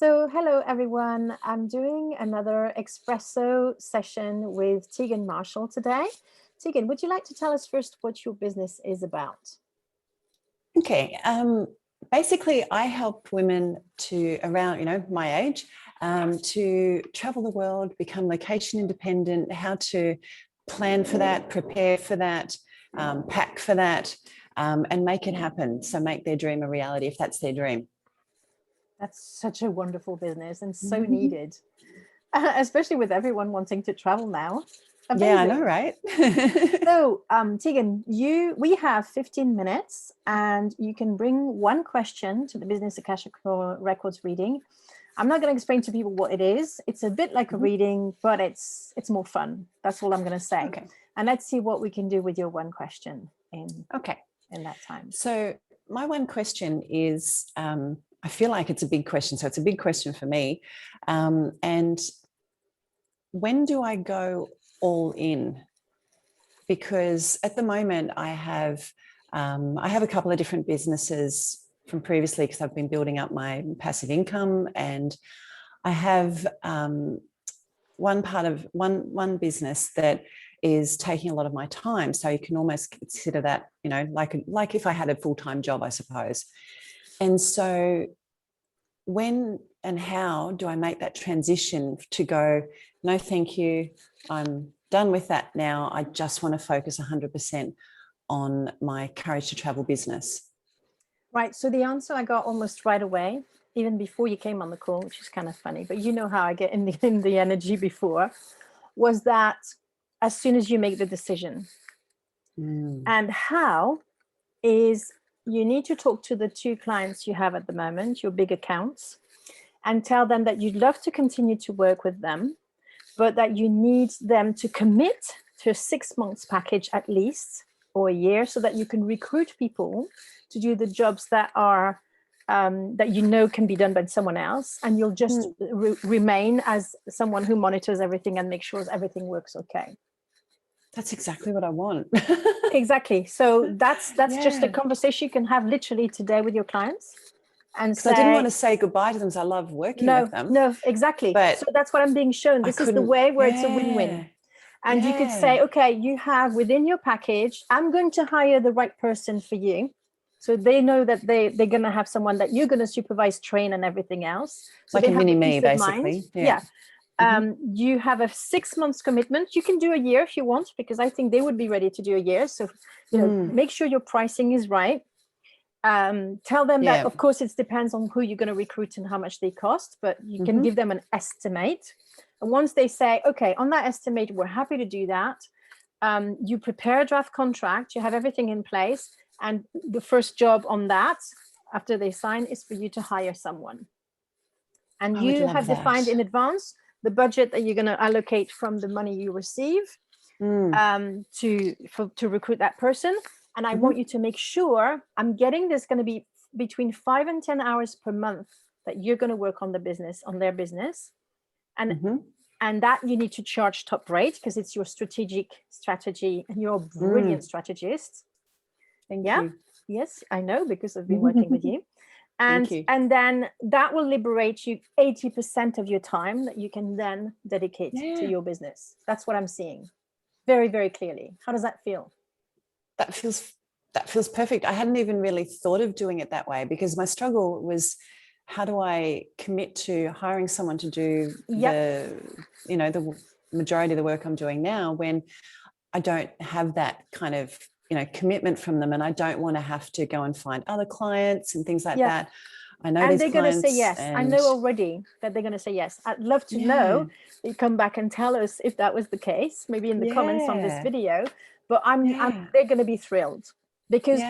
So, hello everyone. I'm doing another Espresso session with Tegan Marshall today. Tegan, would you like to tell us first what your business is about? Okay. Basically, I help women to around, my age, to travel the world, become location independent, how to plan for that, prepare for that, pack for that, and make it happen. So make their dream a reality if that's their dream. That's such a wonderful business and so needed, especially with everyone wanting to travel now. Yeah, I know, Amazing. right? So, Tegan, we have 15 minutes and you can bring one question to the Business Akashic Records reading. I'm not going to explain to people what it is. It's a bit like a reading, but it's more fun. That's all I'm going to say. Okay. And let's see what we can do with your one question in that time. So my one question is, I feel like it's a big question. So it's a big question for me. And when do I go all in? Because at the moment I have a couple of different businesses from previously because I've been building up my passive income, and I have one business that is taking a lot of my time. So you can almost consider that, like if I had a full-time job, I suppose. And so when and how do I make that transition to go, no, thank you, I'm done with that now. I just want to focus 100% on my Courage to Travel business. Right. So the answer I got almost right away, even before you came on the call, which is kind of funny, but you know how I get in the energy before, was that as soon as you make the decision. And how is you need to talk to the two clients you have at the moment, your big accounts, and tell them that you'd love to continue to work with them, but that you need them to commit to a 6 months package at least, or a year, so that you can recruit people to do the jobs that are that can be done by someone else, and you'll just remain as someone who monitors everything and makes sure everything works okay. That's exactly what I want. Exactly. So that's just a conversation you can have literally today with your clients. And I didn't want to say goodbye to them because I love working with them. No, exactly. But so that's what I'm being shown. This is the way where it's a win-win. And you could say, okay, you have within your package, I'm going to hire the right person for you. So they know that they're going to have someone that you're going to supervise, train, and everything else. So like a mini me, basically. Yeah. You have a 6 months commitment. You can do a year if you want, because I think they would be ready to do a year. So, make sure your pricing is right. Tell them that, of course, it depends on who you're going to recruit and how much they cost, but you can give them an estimate. And once they say, okay, on that estimate, we're happy to do that. You prepare a draft contract, you have everything in place. And the first job on that, after they sign, is for you to hire someone. And you have defined in advance the budget that you're going to allocate from the money you receive to recruit that person. And I want you to make sure I'm getting this going to be between 5 and 10 hours per month that you're going to work on their business. And that you need to charge top rate because it's your strategic strategy and you're a brilliant strategist. Thank you. Yes, I know, because I've been working with you. And then that will liberate you 80% of your time that you can then dedicate to your business. That's what I'm seeing very, very clearly. How does that feel? That feels perfect. I hadn't even really thought of doing it that way, because my struggle was, how do I commit to hiring someone to do the majority of the work I'm doing now when I don't have that kind of commitment from them, and I don't want to have to go and find other clients and things like that. I know, and they're going to say yes. I know already that they're going to say yes. I'd love to know. You come back and tell us if that was the case, maybe in the comments on this video. But they're going to be thrilled, because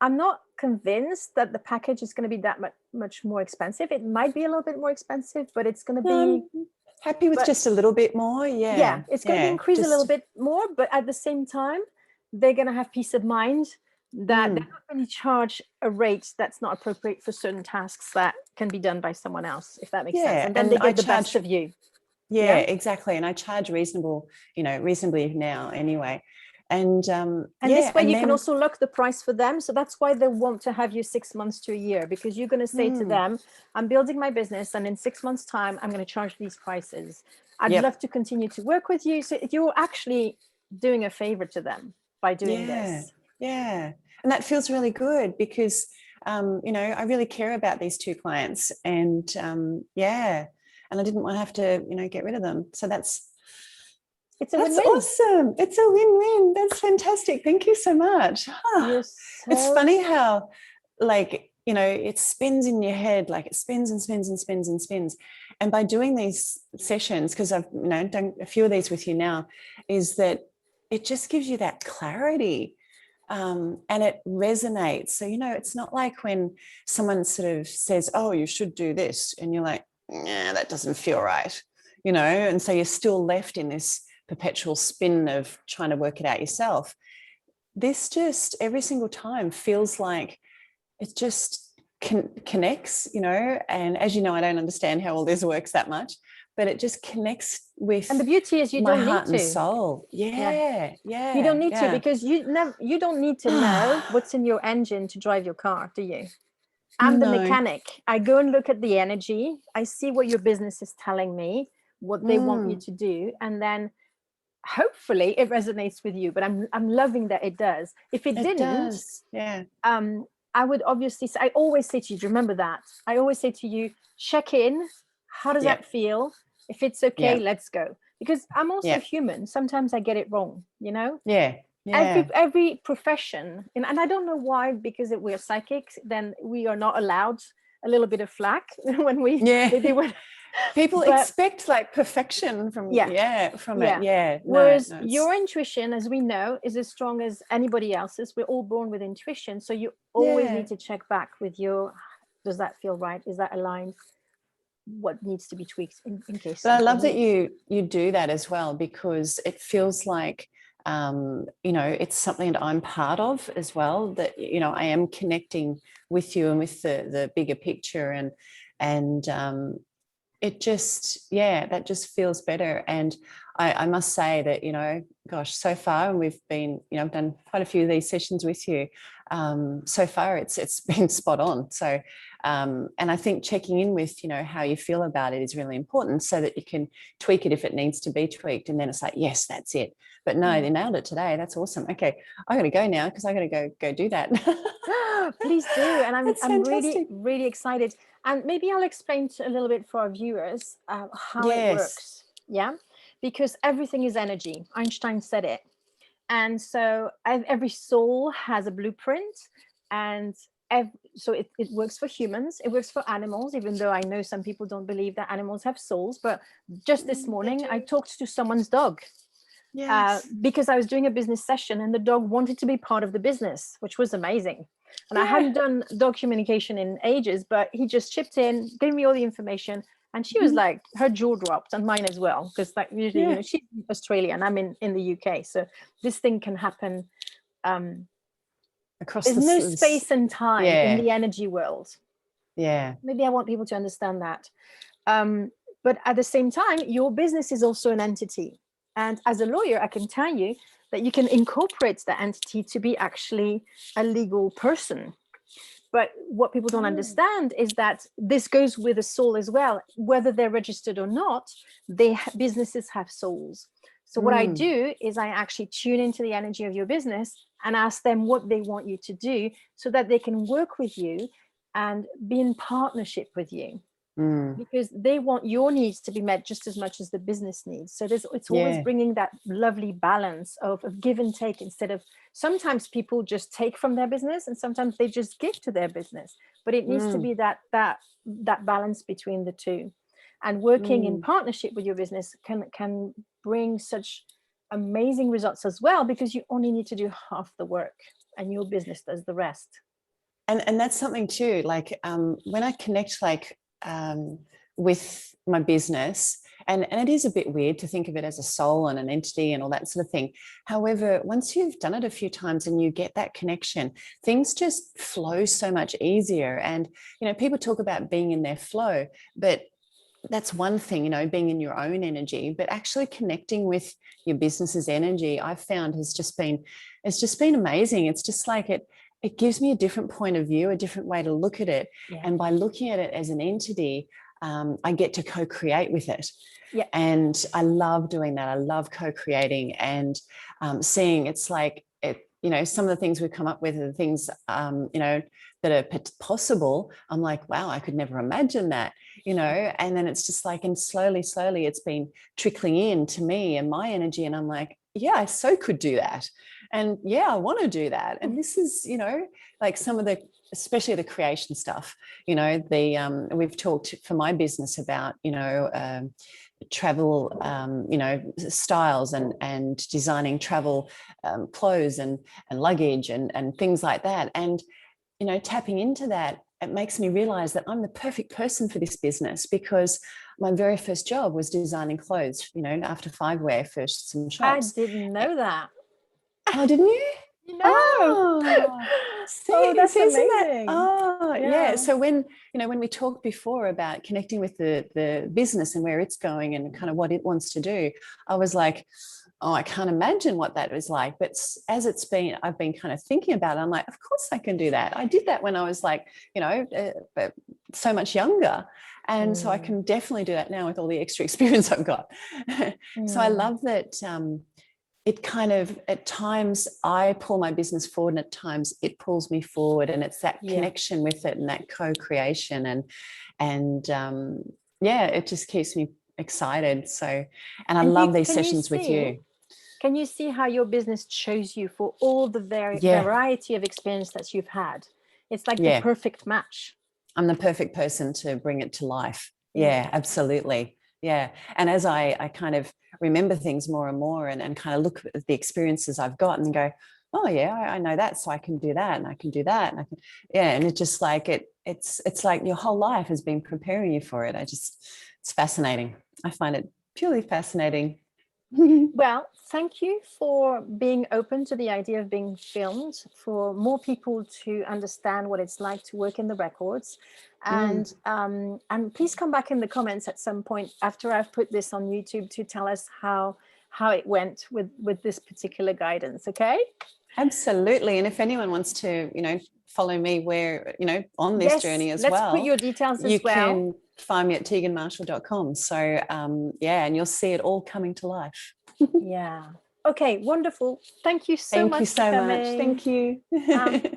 I'm not convinced that the package is going to be that much more expensive. It might be a little bit more expensive, but it's going to be happy with just a little bit more. It's going to be increased a little bit more, but at the same time, they're going to have peace of mind that they're not going to charge a rate that's not appropriate for certain tasks that can be done by someone else, if that makes sense. And then they get the best of you. Exactly. And I charge reasonably now anyway. And this way you can also lock the price for them. So that's why they want to have you 6 months to a year, because you're going to say to them, I'm building my business and in 6 months time, I'm going to charge these prices. I'd love to continue to work with you. So you're actually doing a favor to them by doing this. Yeah. And that feels really good because, I really care about these two clients and and I didn't want to have to, get rid of them. So that's win-win. Awesome. It's a win-win. That's fantastic. Thank you so much. It's funny how it spins in your head, like it spins and spins and spins and spins. And by doing these sessions, because I've done a few of these with you now, is that it just gives you that clarity and it resonates. So, it's not like when someone sort of says, oh, you should do this. And you're like, nah, that doesn't feel right, and so you're still left in this perpetual spin of trying to work it out yourself. This just every single time feels like it just connects, and as you know, I don't understand how all this works that much, but it just connects with. And the beauty is you don't need to. And soul. Yeah. You don't need to, because you don't need to know what's in your engine to drive your car, do you? I'm the mechanic. I go and look at the energy. I see what your business is telling me, what they want you to do, and then hopefully it resonates with you. But I'm loving that it does. If it didn't, I would obviously say, I always say to you, do you remember that? I always say to you, check in. How does that feel? If it's okay, let's go. Because I'm also human. Sometimes I get it wrong, Every profession, and I don't know why, because we're psychics, then we are not allowed a little bit of flack when we people expect like perfection from it. Whereas your intuition, as we know, is as strong as anybody else's. We're all born with intuition, so you always need to check back with does that feel right? Is that aligned? What needs to be tweaked in case. But I love that you do that as well, because it feels like it's something that I'm part of as well, that I am connecting with you and with the bigger picture, and it just that just feels better. And I must say that gosh, so far, and we've been I've done quite a few of these sessions with you, so far it's been spot on. So and I think checking in with how you feel about it is really important, so that you can tweak it if it needs to be tweaked, and then it's like, yes, that's it. But no, they nailed it today. That's awesome. Okay, I got to go now because I got to go do that. Please do. And I'm really, really excited. And maybe I'll explain a little bit for our viewers how it works. Yeah, because everything is energy. Einstein said it. And so every soul has a blueprint, and so it works for humans, it works for animals, even though I know some people don't believe that animals have souls. But just this morning, I talked to someone's dog. Because I was doing a business session and the dog wanted to be part of the business, which was amazing. And I hadn't done dog communication in ages, but he just chipped in, gave me all the information. And she was like, her jaw dropped, and mine as well. Because like usually, she's Australian, I'm in the UK. So this thing can happen. Across there's no space and time in the energy world. Maybe I want people to understand that. But at the same time, your business is also an entity. And as a lawyer, I can tell you that you can incorporate that entity to be actually a legal person. But what people don't understand is that this goes with a soul as well. Whether they're registered or not, businesses have souls. So what I do is I actually tune into the energy of your business and ask them what they want you to do, so that they can work with you and be in partnership with you. Because they want your needs to be met just as much as the business needs. So it's always bringing that lovely balance of give and take, instead of, sometimes people just take from their business and sometimes they just give to their business. But it needs to be that balance between the two. And working in partnership with your business can bring such amazing results as well, because you only need to do half the work and your business does the rest. And that's something too, like when I connect with my business, and it is a bit weird to think of it as a soul and an entity and all that sort of thing. However, once you've done it a few times and you get that connection, things just flow so much easier. And people talk about being in their flow, but that's one thing, being in your own energy, but actually connecting with your business's energy, I've found it's just been amazing. It's just like it gives me a different point of view, a different way to look at it. Yeah. And by looking at it as an entity, I get to co-create with it. Yeah. And I love doing that. I love co-creating and seeing it's like, some of the things we've come up with are the things, that are possible. I'm like, wow, I could never imagine that, and then it's just like, and slowly, it's been trickling in to me and my energy. And I'm like, yeah, I so could do that. And yeah, I want to do that. And this is, like some of the, especially the creation stuff, we've talked for my business about, travel, styles and designing travel clothes and luggage and things like that. And, tapping into that, it makes me realize that I'm the perfect person for this business, because my very first job was designing clothes, after 5 wear for some shops. I didn't know that. Oh, didn't you? No. Oh, Oh, that's isn't that? amazing. Oh, Yeah. yeah. So when we talked before about connecting with the business and where it's going and kind of what it wants to do, I was like, oh, I can't imagine what that was like. But as I've been kind of thinking about it, I'm like, of course I can do that. I did that when I was like, so much younger. And so I can definitely do that now with all the extra experience I've got. So I love that. It kind of, at times I pull my business forward and at times it pulls me forward, and it's that connection with it and that co-creation and it just keeps me excited. So, and I love these sessions with you. Can you see how your business chose you for all the variety of experience that you've had? It's like the perfect match. I'm the perfect person to bring it to life. Yeah, absolutely. Yeah. And as I kind of remember things more and more and kind of look at the experiences I've got and go, oh yeah, I know that. So I can do that and I can do that. And and it's just like, it's like your whole life has been preparing you for it. It's fascinating. I find it purely fascinating. Well, thank you for being open to the idea of being filmed, for more people to understand what it's like to work in the records. And please come back in the comments at some point after I've put this on YouTube to tell us how it went with this particular guidance. Okay? Absolutely. And if anyone wants to, follow me where, on this journey as well. Let's put your details as well. You can find me at teganmarshall.com. So and you'll see it all coming to life. Yeah. Okay, wonderful. Thank you so much. Thank you so much. Thank you.